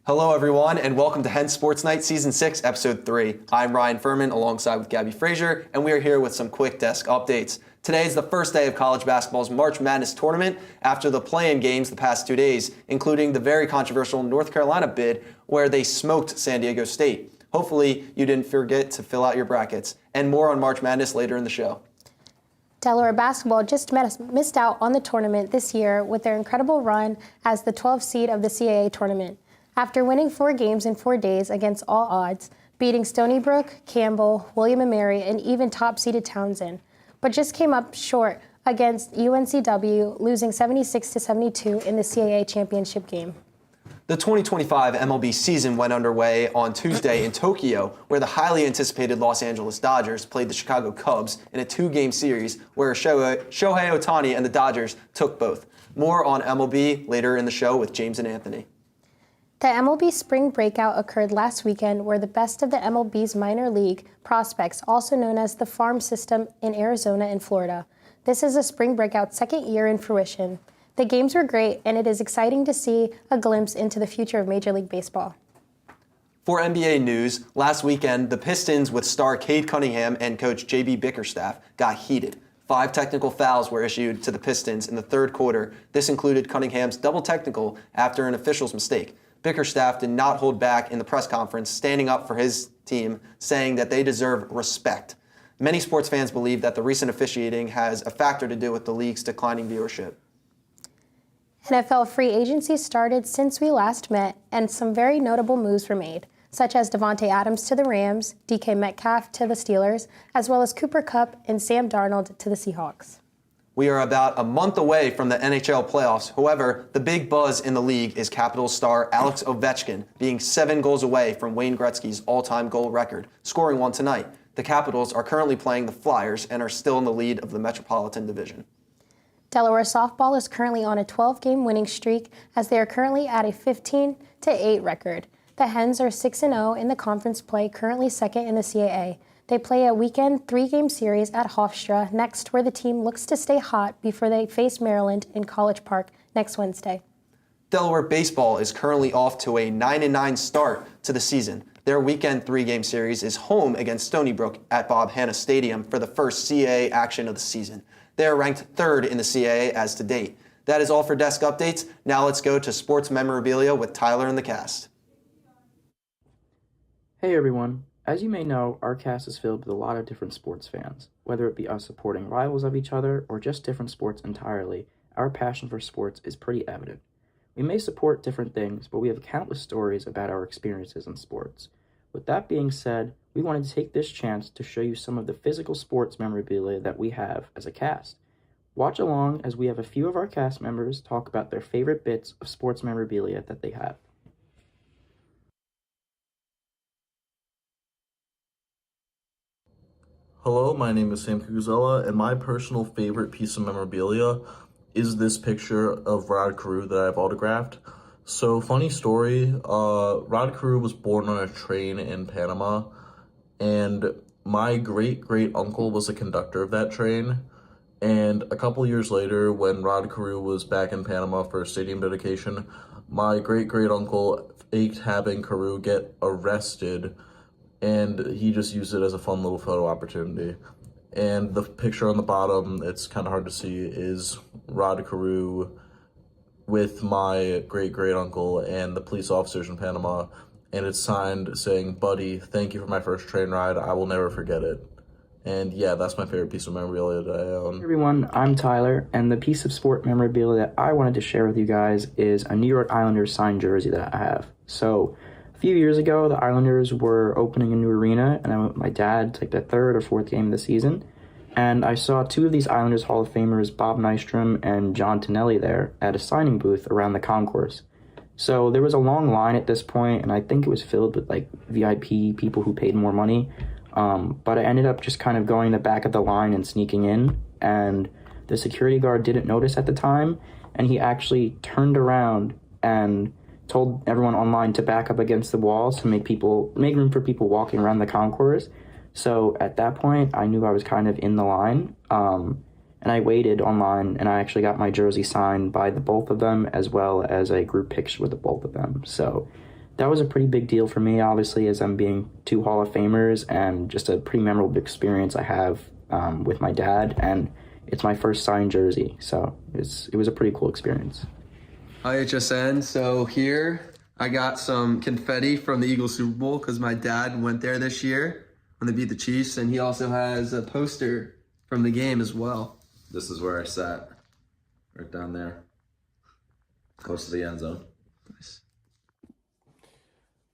Hello, everyone, and welcome to Hens Sports Night, Season 6, Episode 3. I'm Ryan Furman, alongside with Gabby Frazier, and we are here with some quick desk updates. Today is the first day of college basketball's March Madness tournament after the play-in games the past 2 days, including the very controversial North Carolina bid where they smoked San Diego State. Hopefully, you didn't forget to fill out your brackets. And more on March Madness later in the show. Delaware basketball just missed out on the tournament this year with their incredible run as the 12th seed of the CAA tournament. After winning 4 games in 4 days against all odds, beating Stony Brook, Campbell, William & Mary, and even top-seeded Townsend, but just came up short against UNCW, losing 76-72 in the CAA championship game. The 2025 MLB season went underway on Tuesday in Tokyo, where the highly anticipated Los Angeles Dodgers played the Chicago Cubs in a 2-game series where Shohei Ohtani and the Dodgers took both. More on MLB later in the show with James and Anthony. The MLB spring breakout occurred last weekend where the best of the MLB's minor league prospects, also known as the farm system in Arizona and Florida. This is a spring breakout second year in fruition. The games were great, and it is exciting to see a glimpse into the future of Major League Baseball. For NBA news, last weekend, the Pistons with star Cade Cunningham and coach J.B. Bickerstaff got heated. 5 technical fouls were issued to the Pistons in the third quarter. This included Cunningham's double technical after an official's mistake. Bickerstaff did not hold back in the press conference, standing up for his team, saying that they deserve respect. Many sports fans believe that the recent officiating has a factor to do with the league's declining viewership. NFL free agency started since we last met, and some very notable moves were made, such as Devontae Adams to the Rams, DK Metcalf to the Steelers, as well as Cooper Kupp and Sam Darnold to the Seahawks. We are about a month away from the NHL playoffs. However, the big buzz in the league is Capitals star Alex Ovechkin being 7 goals away from Wayne Gretzky's all-time goal record, scoring one tonight. The Capitals are currently playing the Flyers and are still in the lead of the Metropolitan Division. Delaware softball is currently on a 12-game winning streak as they are currently at a 15-8 record. The Hens are 6-0 in the conference play, currently second in the CAA. They play a weekend 3-game series at Hofstra next, where the team looks to stay hot before they face Maryland in College Park next Wednesday. Delaware baseball is currently off to a 9-9 start to the season. Their weekend 3-game series is home against Stony Brook at Bob Hanna Stadium for the first CAA action of the season. They are ranked 3rd in the CAA as to date. That is all for desk updates. Now let's go to sports memorabilia with Tyler and the cast. Hey everyone. As you may know, our cast is filled with a lot of different sports fans. Whether it be us supporting rivals of each other or just different sports entirely, our passion for sports is pretty evident. We may support different things, but we have countless stories about our experiences in sports. With that being said, we wanted to take this chance to show you some of the physical sports memorabilia that we have as a cast. Watch along as we have a few of our cast members talk about their favorite bits of sports memorabilia that they have. Hello, my name is Sam Kuzella, and my personal favorite piece of memorabilia is this picture of Rod Carew that I've autographed. So, funny story, Rod Carew was born on a train in Panama, and my great-great-uncle was a conductor of that train. And a couple years later, when Rod Carew was back in Panama for a stadium dedication, my great-great-uncle faked having Carew get arrested, and he just used it as a fun little photo opportunity. And the picture on the bottom, it's kind of hard to see, is Rod Carew with my great-great-uncle and the police officers in Panama, and it's signed saying, "Buddy, thank you for my first train ride. I will never forget it." And yeah, that's my favorite piece of memorabilia that I own. Hey everyone, I'm Tyler, and the piece of sport memorabilia that I wanted to share with you guys is a New York Islanders signed jersey that I have. So, a few years ago, the Islanders were opening a new arena, and I went with my dad to like the 3rd or 4th game of the season. And I saw 2 of these Islanders Hall of Famers, Bob Nystrom and John Tonelli, there at a signing booth around the concourse. So there was a long line at this point, and I think it was filled with like VIP people who paid more money. But I ended up just kind of going the back of the line and sneaking in, and the security guard didn't notice at the time, and he actually turned around and told everyone online to back up against the walls to make room for people walking around the concourse. So at that point, I knew I was kind of in the line, and I waited online, and I actually got my jersey signed by the both of them, as well as a group picture with the both of them. So that was a pretty big deal for me, obviously, as I'm being 2 Hall of Famers, and just a pretty memorable experience I have with my dad, and it's my first signed jersey, so it was a pretty cool experience. Hi, HSN. So here I got some confetti from the Eagles Super Bowl because my dad went there this year when they beat the Chiefs, and he also has a poster from the game as well. This is where I sat, right down there, close to the end zone. Nice.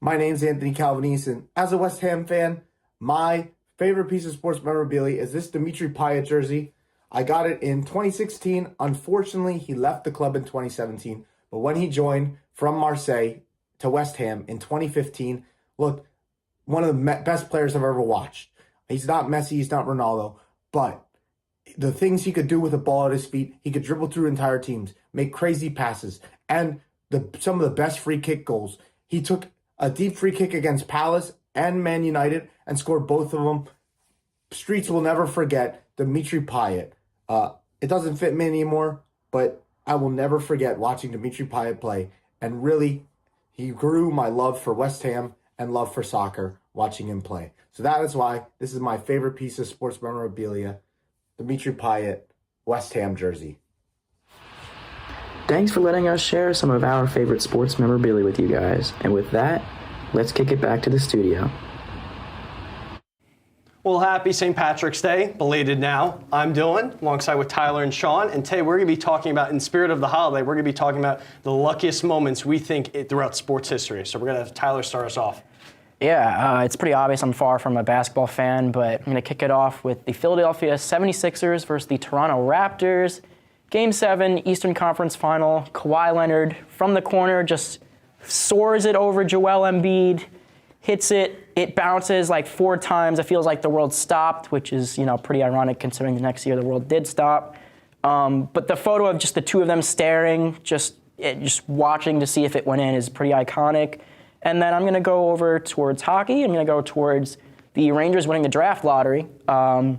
My name's Anthony Calvanese, and as a West Ham fan, my favorite piece of sports memorabilia is this Dimitri Payet jersey. I got it in 2016. Unfortunately, he left the club in 2017, but when he joined from Marseille to West Ham in 2015, look, one of the best players I've ever watched. He's not Messi, he's not Ronaldo, but the things he could do with a ball at his feet, he could dribble through entire teams, make crazy passes, and some of the best free kick goals. He took a deep free kick against Palace and Man United and scored both of them. Streets will never forget Dimitri Payet. It doesn't fit me anymore, but I will never forget watching Dimitri Payet play. And really, he grew my love for West Ham and love for soccer watching him play. So that is why this is my favorite piece of sports memorabilia, Dimitri Payet, West Ham jersey. Thanks for letting us share some of our favorite sports memorabilia with you guys. And with that, let's kick it back to the studio. Well, happy St. Patrick's Day, belated now. I'm Dylan, alongside with Tyler and Sean, and today we're going to be talking about, in spirit of the holiday, we're going to be talking about the luckiest moments we think throughout sports history. So we're going to have Tyler start us off. Yeah, it's pretty obvious I'm far from a basketball fan, but I'm going to kick it off with the Philadelphia 76ers versus the Toronto Raptors. Game 7, Eastern Conference Final. Kawhi Leonard from the corner just soars it over Joel Embiid, hits it. It bounces like 4 times. It feels like the world stopped, which is, pretty ironic considering the next year the world did stop. But the photo of just the two of them staring, just watching to see if it went in is pretty iconic. And then I'm going to go over towards hockey. I'm going to go towards the Rangers winning the draft lottery. A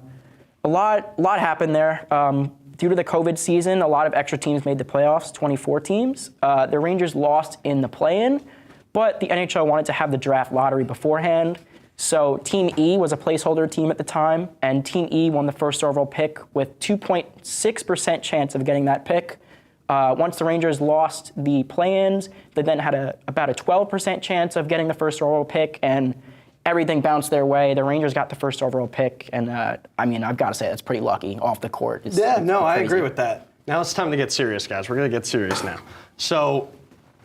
lot happened there. Due to the COVID season, a lot of extra teams made the playoffs, 24 teams. The Rangers lost in the play-in, but the NHL wanted to have the draft lottery beforehand. So Team E was a placeholder team at the time, and Team E won the first overall pick with 2.6% chance of getting that pick. Once the Rangers lost the play-ins, they then had about a 12% chance of getting the first overall pick, and everything bounced their way. The Rangers got the first overall pick, and I've got to say that's pretty lucky off the court. I agree with that. Now it's time to get serious, guys. We're going to get serious now. So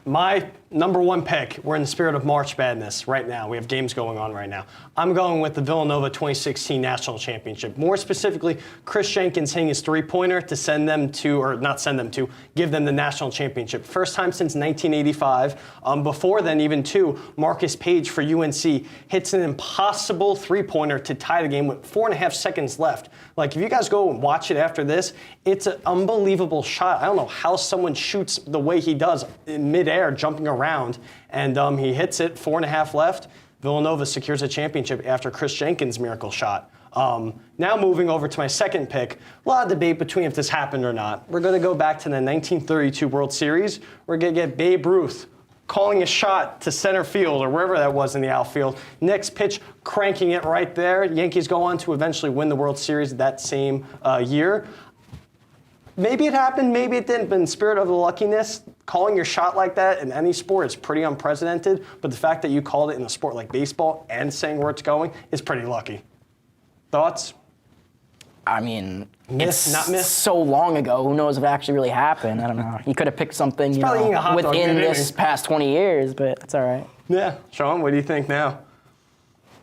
my number 1 pick, we're in the spirit of March Madness right now. We have games going on right now. I'm going with the Villanova 2016 National Championship. More specifically, Chris Jenkins hitting his 3-pointer to give them the national championship. First time since 1985. Before then, even too, Marcus Page for UNC hits an impossible 3-pointer to tie the game with 4.5 seconds left. Like, if you guys go and watch it after this, it's an unbelievable shot. I don't know how someone shoots the way he does in midair, jumping around, and he hits it, 4.5 left. Villanova secures a championship after Chris Jenkins' miracle shot. Now moving over to my second pick, a lot of debate between if this happened or not. We're going to go back to the 1932 World Series. We're going to get Babe Ruth calling a shot to center field or wherever that was in the outfield. Next pitch, cranking it right there. Yankees go on to eventually win the World Series that same year. Maybe it happened, maybe it didn't, but in spirit of the luckiness, calling your shot like that in any sport is pretty unprecedented, but the fact that you called it in a sport like baseball and saying where it's going is pretty lucky. Thoughts? It's not miss. so long ago. Who knows if it actually really happened? I don't know. You could have picked something within this past 20 years, but it's all right. Yeah. Sean, what do you think now?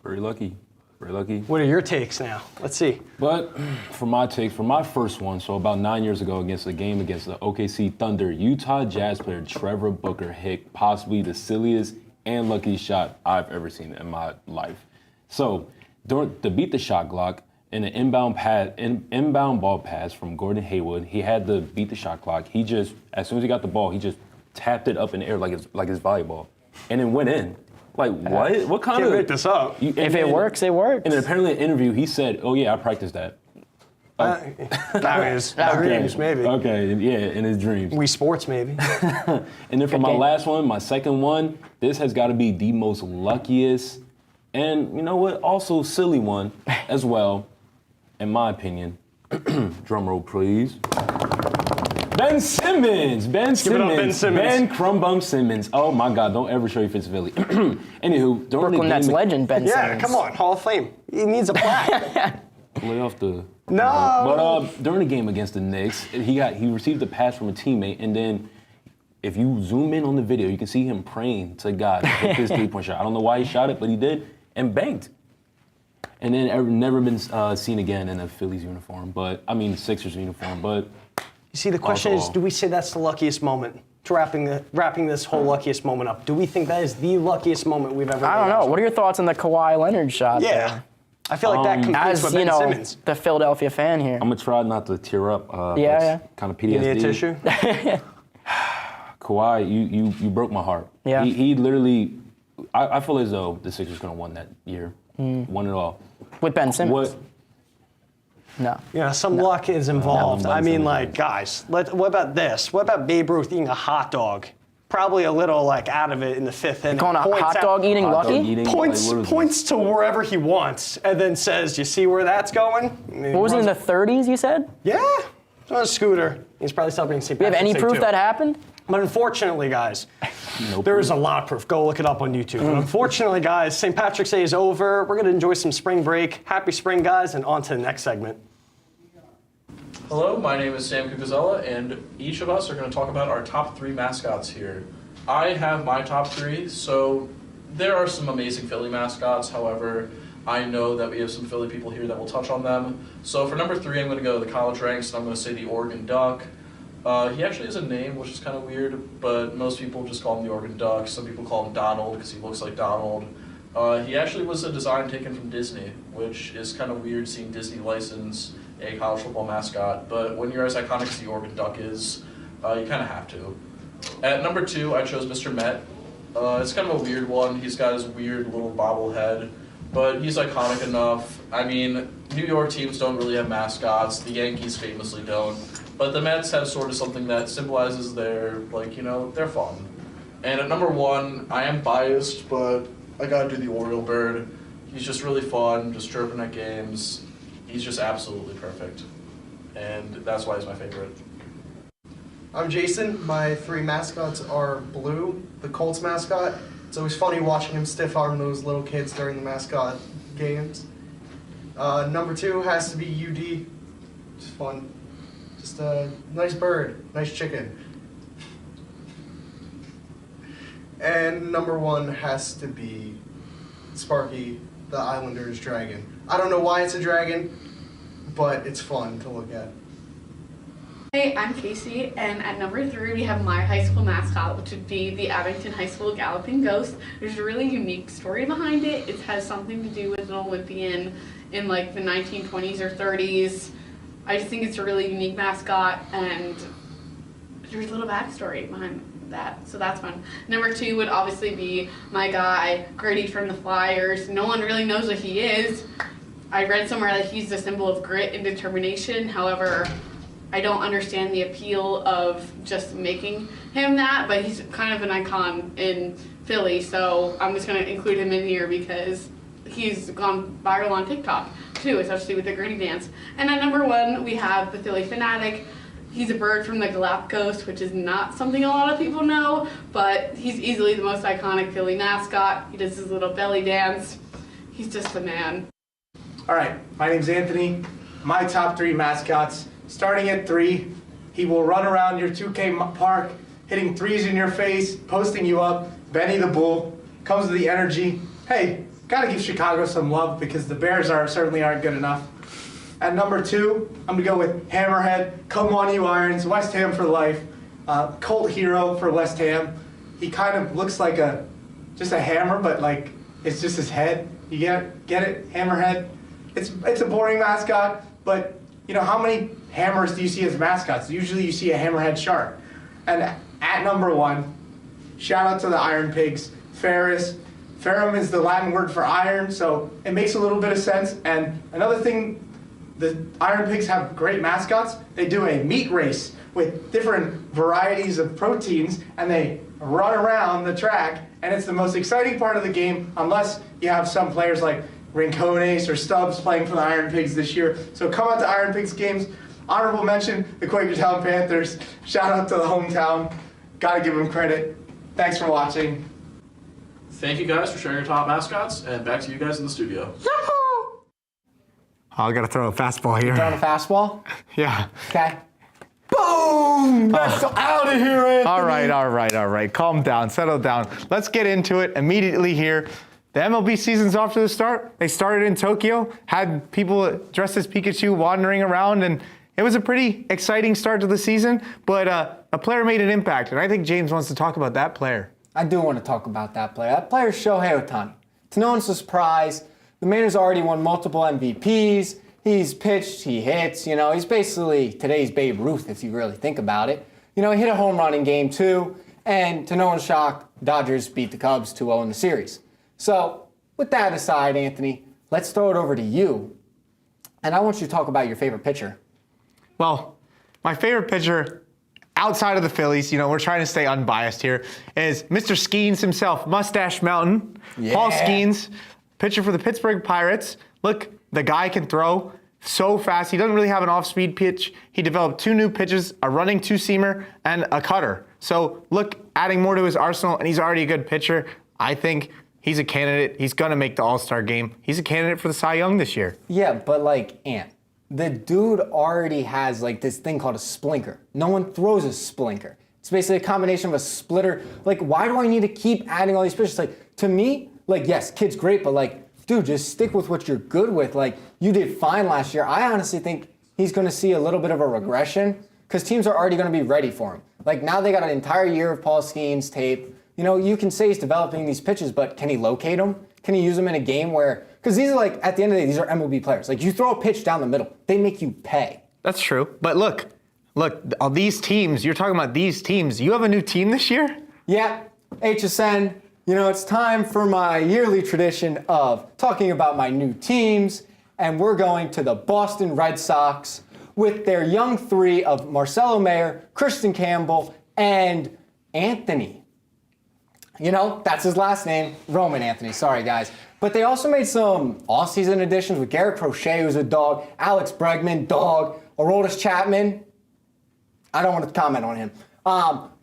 Very lucky. Very lucky. What are your takes now? Let's see. But for my first one, so about 9 years ago against the OKC Thunder, Utah Jazz player Trevor Booker hit possibly the silliest and luckiest shot I've ever seen in my life. So to beat the shot clock, in an inbound ball pass from Gordon Hayward, he had to beat the shot clock. He just, as soon as he got the ball, he just tapped it up in the air like it's volleyball, and it went in. Like, what? What kind Can't make this up. If it works, it works. And then apparently in an interview, he said, "Oh yeah, I practiced that." Dreams, maybe. Okay, yeah, in his dreams. We Sports, maybe. And then for my game. last one, my second one, this has got to be the most luckiest and, you know what, also silly one as well, in my opinion. Drum roll, please. Ben Simmons. Ben Give it up, Ben Simmons. Simmons. Ben Crumbum Simmons. Oh my God! Don't ever show your face, Philly. Anywho, during Brooklyn the game, Nets legend Ben Yeah, Simmons. come on, Hall of Fame. He needs a plaque. lay off the. No. But during the game against the Knicks, he received a pass from a teammate, and then if you zoom in on the video, you can see him praying to God to hit this 3-point shot. I don't know why he shot it, but he did and banked. And then never been seen again in a Phillies uniform, Sixers uniform. But You see, the question is, do we say that's the luckiest moment? To wrapping this whole luckiest moment up. Do we think that is the luckiest moment we've ever? I don't know. What are your thoughts on the Kawhi Leonard shot? Yeah. There? I feel like that competes As with you Ben know, Simmons. the Philadelphia fan here. I'm gonna try not to tear up. Yeah. Kind of PTSD. You need a tissue? Kawhi, you broke my heart. Yeah. He literally. I feel as though the Sixers gonna win that year. Won it all. With Ben Simmons. What? No. Yeah, some luck is involved. No, I mean, Simmons. like, guys, what about this? What about Babe Ruth eating a hot dog? Probably a little, like, out of it in the fifth inning. Calling a Points hot out- dog eating Hot dog lucky? eating, Points like, what is points to wherever he wants, and then says, "You see where that's going?" What was it, in the 30s, you said? Yeah, on a scooter. He's probably celebrating St. Do you have Patrick's any Day, proof too. that happened? But unfortunately, guys, No there proof. is a lot of proof. Go look it up on YouTube. But unfortunately, guys, St. Patrick's Day is over. We're going to enjoy some spring break. Happy spring, guys, and on to the next segment. Hello, my name is Sam Cucuzella, and each of us are going to talk about our top 3 mascots here. I have my top 3, so there are some amazing Philly mascots. However, I know that we have some Philly people here that will touch on them. So for number 3, I'm going to go to the college ranks, and I'm going to say the Oregon Duck. He actually has a name, which is kind of weird, but most people just call him the Oregon Duck. Some people call him Donald because he looks like Donald. He actually was a design taken from Disney, which is kind of weird seeing Disney license a college football mascot. But when you're as iconic as the Oregon Duck is, you kind of have to. At number 2, I chose Mr. Met. It's kind of a weird one. He's got his weird little bobblehead, but he's iconic enough. I mean, New York teams don't really have mascots. The Yankees famously don't. But the Mets have sort of something that symbolizes their, they're fun. And at number 1, I am biased, but I gotta do the Oriole Bird. He's just really fun, just chirping at games. He's just absolutely perfect. And that's why he's my favorite. I'm Jason. My 3 mascots are Blue, the Colts mascot. It's always funny watching him stiff arm those little kids during the mascot games. Number 2 has to be UD. It's fun. Just a nice bird, nice chicken. And number 1 has to be Sparky, the Islanders dragon. I don't know why it's a dragon, but it's fun to look at. Hey, I'm Casey, and at number 3 we have my high school mascot, which would be the Abington High School Galloping Ghost. There's a really unique story behind it. It has something to do with an Olympian in like the 1920s or 30s. I just think it's a really unique mascot, and there's a little backstory behind that, so that's fun. Number 2 would obviously be my guy, Grady from the Flyers. No one really knows what he is. I read somewhere that he's the symbol of grit and determination. However, I don't understand the appeal of just making him that, but he's kind of an icon in Philly, so I'm just going to include him in here because he's gone viral on TikTok too, especially with the Gritty dance. And at number 1, we have the Philly Fanatic. He's a bird from the Galapagos, which is not something a lot of people know, but he's easily the most iconic Philly mascot. He does his little belly dance. He's just the man. All right, my name's Anthony. My top 3 mascots. Starting at 3, he will run around your 2K park, hitting threes in your face, posting you up. Benny the Bull comes with the energy. Hey, gotta give Chicago some love because the Bears certainly aren't good enough. At number 2, I'm gonna go with Hammerhead. Come on, you Irons. West Ham for life. Cult hero for West Ham. He kind of looks like just a hammer, but like it's just his head. You get it? Hammerhead. It's a boring mascot, but you know how many hammers do you see as mascots? Usually you see a hammerhead shark. And at number 1, shout out to the Iron Pigs, Ferris. Ferrum is the Latin word for iron, so it makes a little bit of sense. And another thing the Iron Pigs have great mascots. They do a meat race with different varieties of proteins, and they run around the track, and it's the most exciting part of the game, unless you have some players like Rincones or Stubbs playing for the Iron Pigs this year. So come out to Iron Pigs games. Honorable mention, the Quakertown Panthers. Shout out to the hometown. Gotta give them credit. Thanks for watching. Thank you guys for sharing your top mascots, and back to you guys in the studio. I gotta throw a fastball here. Throwing a fastball? Yeah. Okay. Boom! That's out of here, Anthony. All right. Calm down, settle down. Let's get into it immediately here. The MLB season's off to the start. They started in Tokyo, had people dressed as Pikachu wandering around, and it was a pretty exciting start to the season, but a player made an impact, and I think James wants to talk about that player. I do want to talk about that player. That player is Shohei Ohtani. To no one's surprise, the man has already won multiple MVPs. He's pitched, he hits, he's basically today's Babe Ruth if you really think about it. He hit a home run in Game 2, and to no one's shock, Dodgers beat the Cubs 2-0 in the series. So, with that aside, Anthony, let's throw it over to you, and I want you to talk about your favorite pitcher. Well, my favorite pitcher outside of the Phillies, we're trying to stay unbiased here, is Mr. Skeens himself, Mustache Mountain. Yeah. Paul Skeens, pitcher for the Pittsburgh Pirates. Look, the guy can throw so fast. He doesn't really have an off-speed pitch. He developed 2 new pitches, a running two-seamer and a cutter. So look, adding more to his arsenal, and he's already a good pitcher. I think he's a candidate. He's going to make the All-Star game. He's a candidate for the Cy Young this year. Yeah, but Ant, the dude already has this thing called a splinker. No one throws a splinker. It's basically a combination of a splitter. Why do I need to keep adding all these pitches? To me, yes, kid's great, but dude, just stick with what you're good with. You did fine last year. I honestly think he's going to see a little bit of a regression because teams are already going to be ready for him. Now they got an entire year of Paul Skeens tape. You can say he's developing these pitches, but can he locate them? Can he use them in a game where, because these are at the end of the day, these are MLB players. You throw a pitch down the middle, they make you pay. That's true. But look, all these teams, you're talking about these teams. You have a new team this year? Yeah, HSN. It's time for my yearly tradition of talking about my new teams, and we're going to the Boston Red Sox with their young 3 of Marcelo Mayer, Kristen Campbell, and Anthony. That's his last name, Roman Anthony. Sorry, guys. But they also made some off-season additions with Garrett Crochet, who's a dog, Alex Bregman, dog, Aroldis Chapman. I don't want to comment on him.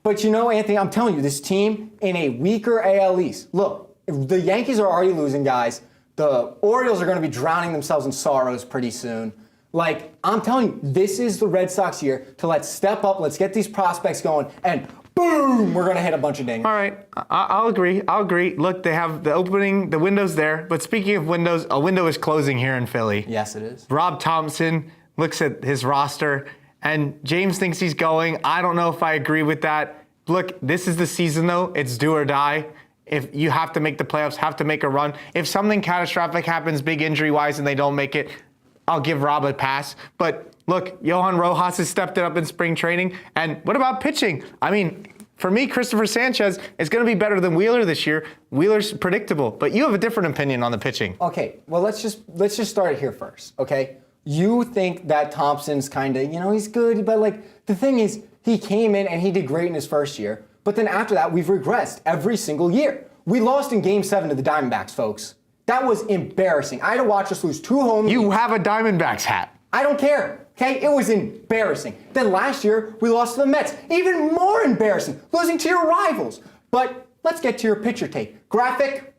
But Anthony, I'm telling you, this team in a weaker AL East. Look, the Yankees are already losing guys. The Orioles are going to be drowning themselves in sorrows pretty soon. I'm telling you, this is the Red Sox year to let's step up, let's get these prospects going, and boom, we're going to hit a bunch of dingers. All right, I'll agree. Look, they have the window's there. But speaking of windows, a window is closing here in Philly. Yes, it is. Rob Thompson looks at his roster, and James thinks he's going. I don't know if I agree with that. Look, this is the season, though. It's do or die. If you have to make the playoffs, have to make a run. If something catastrophic happens, big injury-wise, and they don't make it, I'll give Rob a pass. But look, Johan Rojas has stepped it up in spring training. And what about pitching? I mean, for me, Christopher Sanchez is going to be better than Wheeler this year. Wheeler's predictable, but you have a different opinion on the pitching. Okay, well, let's just start here first, okay? You think that Thompson's kind of, he's good, but the thing is, he came in and he did great in his first year. But then after that, we've regressed every single year. We lost in Game 7 to the Diamondbacks, folks. That was embarrassing. I had to watch us lose 2 home games. You have a Diamondbacks hat. I don't care, okay? It was embarrassing. Then last year, we lost to the Mets. Even more embarrassing, losing to your rivals. But let's get to your pitcher take. Graphic.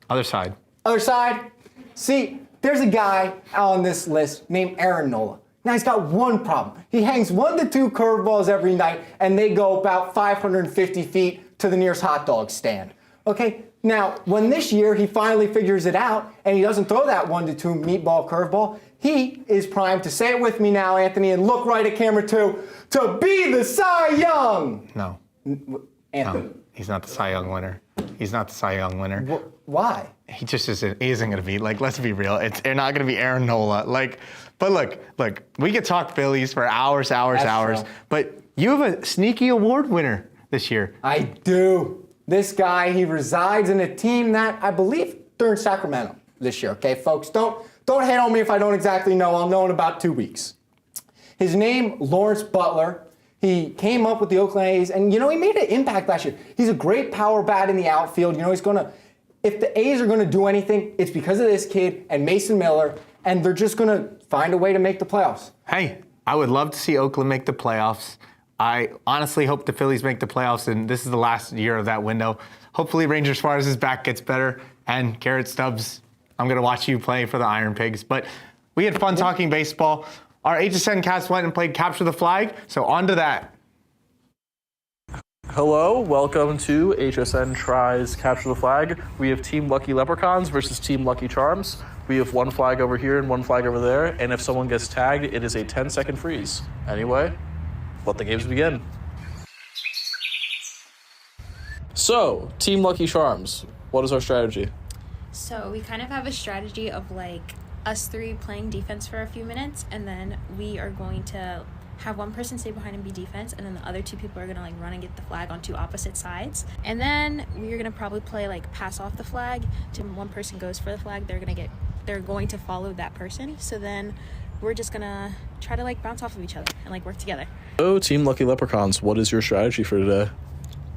Other side. Other side. See, there's a guy on this list named Aaron Nola. Now, he's got one problem. He hangs 1 to 2 curveballs every night, and they go about 550 feet to the nearest hot dog stand. Okay? Now, when this year he finally figures it out, and he doesn't throw that 1 to 2 meatball curveball, he is primed to say it with me now, Anthony, and look right at camera 2, to be the Cy Young! No. Anthony. No, he's not the Cy Young winner. He's not the Cy Young winner. Why? He just isn't. He isn't going to be. Let's be real. They're not going to be Aaron Nola. But look. We could talk Phillies for hours. True. But you have a sneaky award winner this year. I do. This guy, he resides in a team that I believe they're in Sacramento this year. Okay, folks, don't Don't hate on me if I don't exactly know. I'll know in about 2 weeks. His name, Lawrence Butler. He came up with the Oakland A's, and he made an impact last year. He's a great power bat in the outfield. He's gonna. If the A's are gonna do anything, it's because of this kid and Mason Miller, and they're just gonna find a way to make the playoffs. Hey, I would love to see Oakland make the playoffs. I honestly hope the Phillies make the playoffs, and this is the last year of that window. Hopefully Ranger Suarez's back gets better, and Garrett Stubbs, I'm gonna watch you play for the Iron Pigs. But we had fun talking baseball. Our HSN cast went and played Capture the Flag, so on to that. Hello, welcome to HSN Tries Capture the Flag. We have Team Lucky Leprechauns versus Team Lucky Charms. We have one flag over here and one flag over there, and if someone gets tagged, it is a 10-second freeze. Anyway, let the games begin. So, Team Lucky Charms, what is our strategy? So we kind of have a strategy of us three playing defense for a few minutes, and then we are going to have one person stay behind and be defense, and then the other two people are going to run and get the flag on two opposite sides. And then we're going to probably play pass off the flag to one person goes for the flag. They're going to follow that person. So then we're just going to try to bounce off of each other and work together. So, Team Lucky Leprechauns, what is your strategy for today?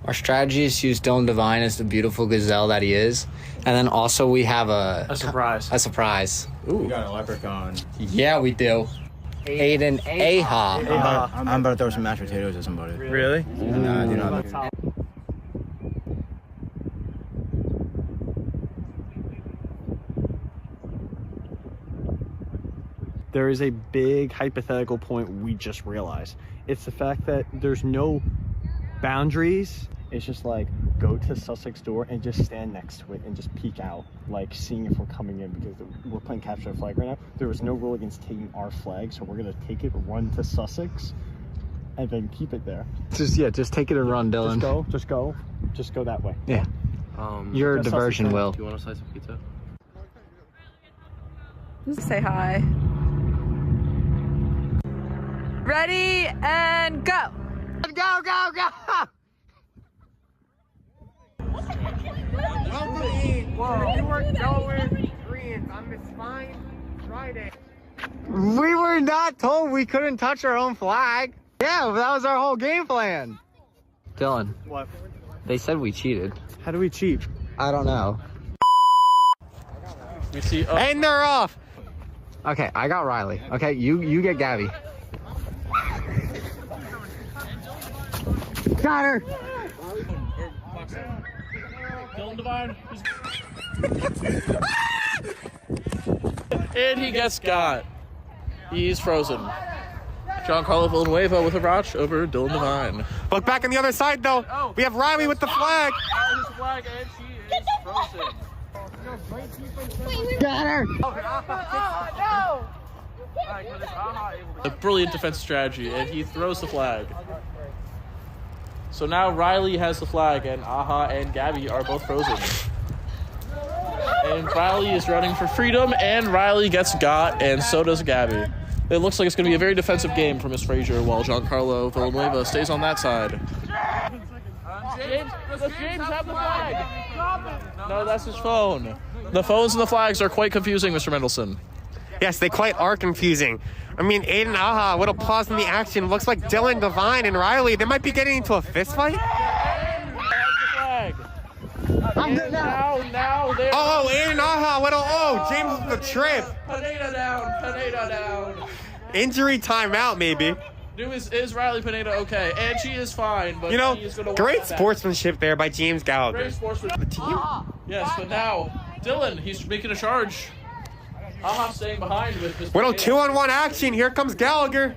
Our strategy is to use Dylan Devine as the beautiful gazelle that he is. And then also we have a surprise. A surprise. Ooh. We got a leprechaun. Yeah, we do. Aiden Aha. I'm about to throw some mashed potatoes at somebody. Really? Nah, do not. There is a big hypothetical point we just realized. It's the fact that there's no boundaries. It's just go to Sussex door and just stand next to it and just peek out, seeing if we're coming in, because we're playing capture the flag right now. There was no rule against taking our flag, so we're gonna take it, run to Sussex, and then keep it there. Just take it and run, Dylan. Just go that way. Yeah. Your diversion, Will. Do you want a slice of pizza? Just say hi. Ready and go. Go, go, go! We were going Koreans on this fine Friday. We were not told we couldn't touch our own flag. Yeah, that was our whole game plan. Dylan. What? They said we cheated. How do we cheat? I don't know. We see. And they're off. Okay, I got Riley. Okay, you get Gabby. Got her. Dylan Devine. And he gets got. He's frozen. Giancarlo Villanueva with a rotch over Dylan Devine. Look back on the other side, though. We have Riley with the flag. Riley's the flag, and she is frozen. Got her. A brilliant defensive strategy, and he throws the flag. So now Riley has the flag, and Aha and Gabby are both frozen. And Riley is running for freedom, and Riley gets got, and so does Gabby. It looks like it's going to be a very defensive game for Miss Frazier, while Giancarlo Villanueva stays on that side. Does James have the flag? No, that's his phone. The phones and the flags are quite confusing, Mr. Mendelson. Yes, they quite are confusing. I mean, Aiden Aha, what applause in the action. Looks like Dylan Devine and Riley, they might be getting into a fist fight. I'm good now. Oh, Aiden Aha, James with the trip. Pineda down. Injury timeout, maybe. Is Riley Pineda okay? And she is fine, but he is going to great sportsmanship there by James Gallagher. Great sportsmanship. The team? Yes, but now, Dylan, he's making a charge. Aha staying behind with his 2-on-1 action. Here comes Gallagher.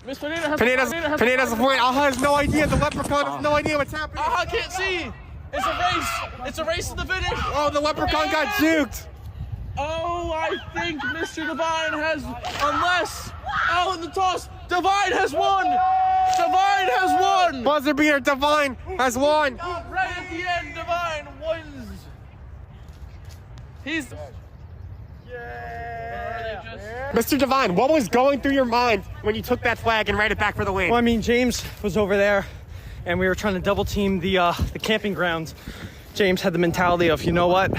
Miss Pineda Pineda's the point. Aha has no idea. The leprechaun has no idea what's happening. Aha can't see. It's a race. It's a race to the finish. Oh, the leprechaun got juked. Oh, I think Mr. Devine has, in the toss, Devine has won. Devine has won. Buzzer beater, Devine has won. Right at the end, Devine wins. Mr. Devine, what was going through your mind when you took that flag and ran it back for the win? Well, I mean, James was over there, and we were trying to double team the camping grounds James had the mentality of, you know what,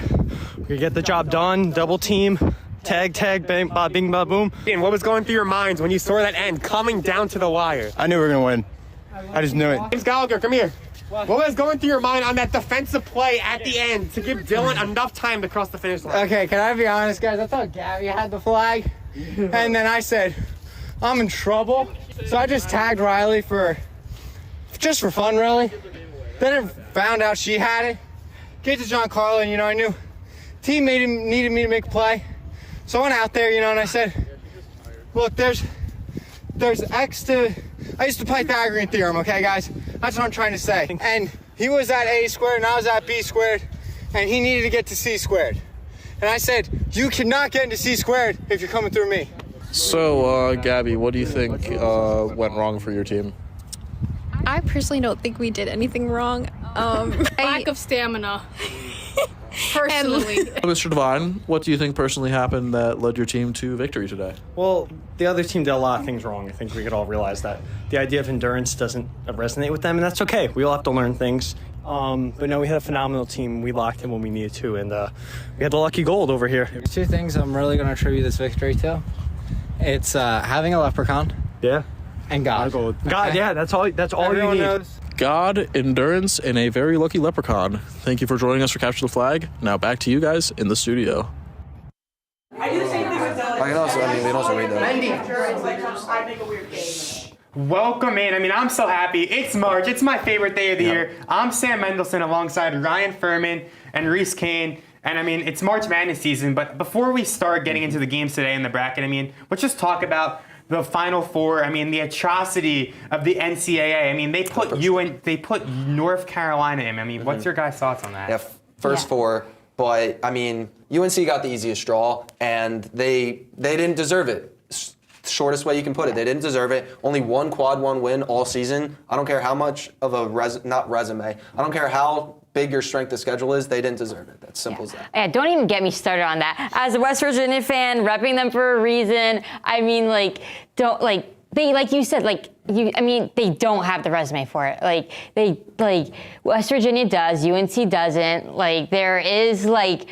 we get the job done, double team, tag, bang, ba, bing, ba, boom. And what was going through your minds when you saw that end coming down to the wire? I knew we were going to win. I just knew it. James Gallagher, come here. What was going through your mind on that defensive play at the end to give Dylan enough time to cross the finish line? Okay, can I be honest, guys? I thought Gabby had the flag. And then I said, I'm in trouble. So I just tagged Riley just for fun, really. Then I found out she had it. Get to John Carlo, and, I knew team needed me to make a play. So I went out there, and I said, look, there's X to... I used to Pythagorean theorem, okay, guys? That's what I'm trying to say. And he was at A squared, and I was at B squared, and he needed to get to C squared. And I said, you cannot get into C squared if you're coming through me. So, Gabby, what do you think went wrong for your team? I personally don't think we did anything wrong. Lack of stamina. Personally. Mr. Devine, what do you think personally happened that led your team to victory today? Well, the other team did a lot of things wrong. I think we could all realize that. The idea of endurance doesn't resonate with them, and that's okay. We all have to learn things. But no, we had a phenomenal team. We locked in when we needed to, and we had the lucky gold over here. There's two things I'm really going to attribute this victory to. It's having a leprechaun. Yeah. And God. God, yeah, that's all you need. Knows. God, endurance, and a very lucky leprechaun. Thank you for joining us for Capture the Flag. Now back to you guys in the studio. I can also read that. Welcome in. I'm so happy. It's March. It's my favorite day of the year. I'm Sam Mendelson alongside Ryan Furman and Reese Kane. And it's March Madness season. But before we start getting into the games today in the bracket, let's just talk about the Final Four. the atrocity of the NCAA. They put North Carolina in. What's your guys' thoughts on that? Yeah, first four. But UNC got the easiest draw, and they didn't deserve it. Shortest way you can put it. They didn't deserve it. Only one quad one win all season. I don't care how much of a resume. I don't care how big your strength of schedule is. They didn't deserve it. That's simple as that. Yeah, don't even get me started on that. As a West Virginia fan, repping them for a reason. They, like you said, they don't have the resume for it. West Virginia does, UNC doesn't. There is,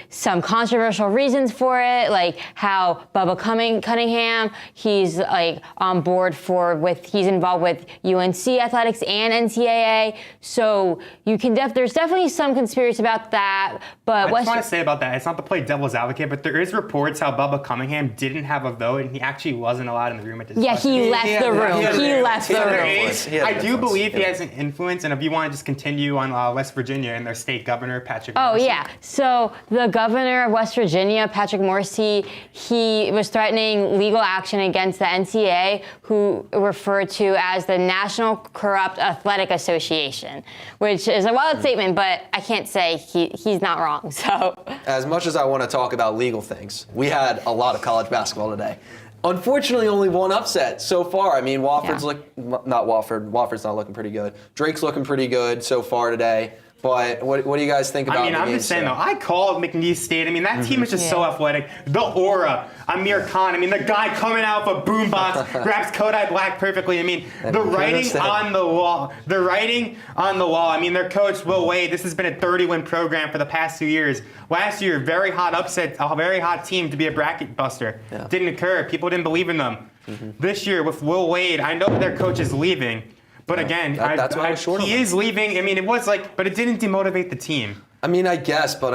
some controversial reasons for it, how Bubba Cunningham, he's, on board he's involved with UNC athletics and NCAA. So there's definitely some conspiracy about that. But I just want to say about that, it's not to play devil's advocate, but there is reports how Bubba Cunningham didn't have a vote, and he actually wasn't allowed in the room at this Yeah, he left the room. He left the room. I do believe he has an influence, and if you want to just continue on West Virginia and their state governor, Patrick Morrisey. Oh, yeah. So the governor of West Virginia, Patrick Morrisey, he was threatening legal action against the NCAA, who referred to as the National Corrupt Athletic Association, which is a wild statement, but I can't say he's not wrong. So, as much as I want to talk about legal things, we had a lot of college basketball today. Unfortunately, only one upset so far. Wofford's Wofford's not looking pretty good. Drake's looking pretty good so far today. But what do you guys think about I'm just saying, though, I called McNeese State. That team is just so athletic. The aura, Amir Khan, the guy coming out of a boombox, grabs Kodak Black perfectly. The writing on the wall. The writing on the wall. Their coach, Will Wade, this has been a 30-win program for the past 2 years. Last year, very hot upset, a very hot team to be a bracket buster. Yeah. Didn't occur. People didn't believe in them. This year, with Will Wade, I know their coach is leaving. But again, he is leaving. But it didn't demotivate the team. I guess, but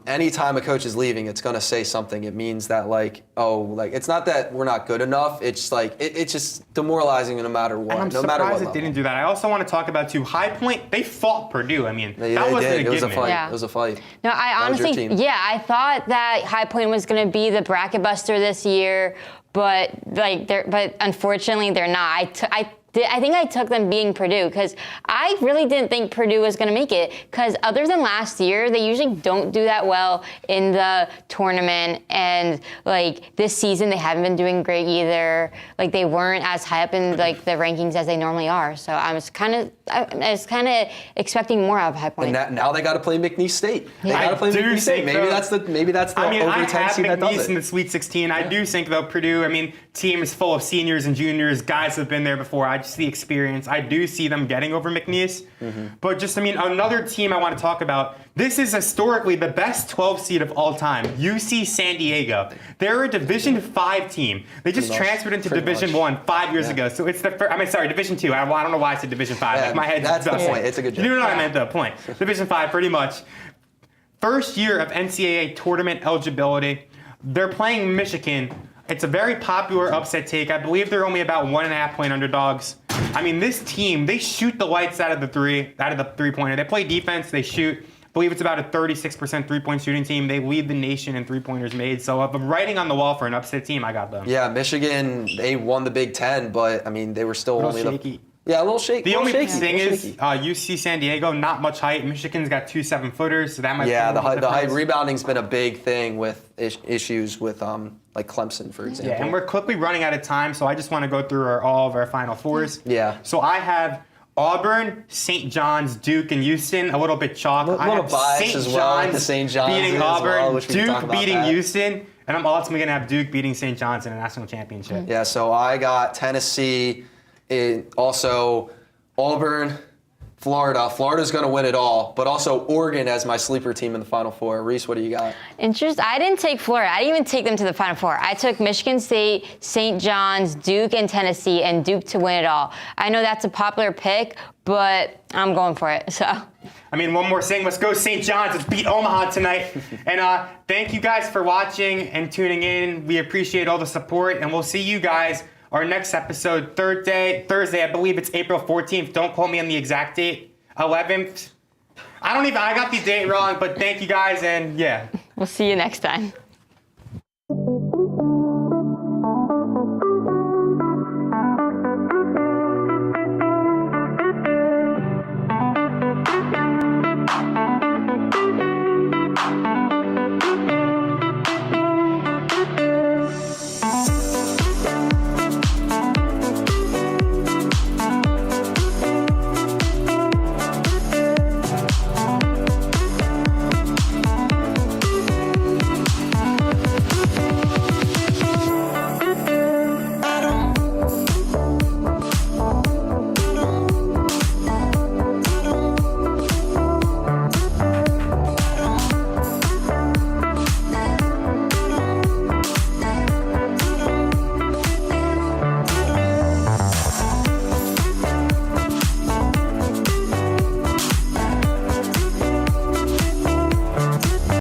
anytime a coach is leaving, it's going to say something. It means that, it's not that we're not good enough. It's it's just demoralizing no matter what. And I'm surprised it didn't do that. I also want to talk about, High Point, they fought Purdue. That wasn't a given. It was a fight. Yeah. It was a fight. No, I honestly, I thought that High Point was going to be the bracket buster this year, but unfortunately they're not. I think I took them being Purdue because I really didn't think Purdue was going to make it because other than last year, they usually don't do that well in the tournament. And this season, they haven't been doing great either. They weren't as high up in the rankings as they normally are. So I was kind of expecting more out of High Point. And now they got to play McNeese State. They got to play McNeese State. Maybe that's the over 10 seed that does it. McNeese in the Sweet 16. I do think though Purdue. Team is full of seniors and juniors. Guys have been there before. I just the experience. I do see them getting over McNeese. But just, I mean, another team I want to talk about. This is historically the best 12 seed of all time, UC San Diego. They're a Division 5 team. They just transferred into Division 1 5 years ago. So it's the first, Division 2. I don't know why I said Division 5. Yeah, like my head's that's the dusting. point. It's a good joke. You know what I meant, the point. Division 5, pretty much. First year of NCAA tournament eligibility. They're playing Michigan. It's a very popular upset take. I believe they're only about 1.5 point underdogs. I mean, this team, they shoot the lights out of the three-pointer. They play defense, they shoot. I believe it's about a 36% three-point shooting team. They lead the nation in three-pointers made. So if I'm writing on the wall for an upset team, I got them. Yeah, Michigan, they won the Big Ten, but I mean, they were still only shaky. Yeah, a little shaky. The only thing is, UC San Diego, not much height. Michigan's got 2 7-footers, so that might. Yeah, the height rebounding's been a big thing with issues with like Clemson, for example. Yeah, and we're quickly running out of time, so I just want to go through all of our Final Fours. Yeah. So I have Auburn, St. John's, Duke, and Houston. A little bit chalk. A little bias as well with the St. John's beating Auburn, well, which we can talk Duke about beating that. Houston, and I'm ultimately gonna have Duke beating St. John's in a national championship. Yeah, so I got Tennessee, also Auburn, Florida. Florida's going to win it all, but also Oregon as my sleeper team in the Final Four. Reese, what do you got? I didn't take Florida. I didn't even take them to the Final Four. I took Michigan State, St. John's, Duke, and Tennessee, and Duke to win it all. I know that's a popular pick, but I'm going for it. So. I mean, one more thing. Let's go St. John's. Let's beat Omaha tonight. And thank you guys for watching and tuning in. We appreciate all the support, and we'll see you guys our next episode Thursday. I believe it's April 14th. Don't quote me on the exact date. 11th. I got the date wrong, but thank you guys, and yeah. We'll see you next time.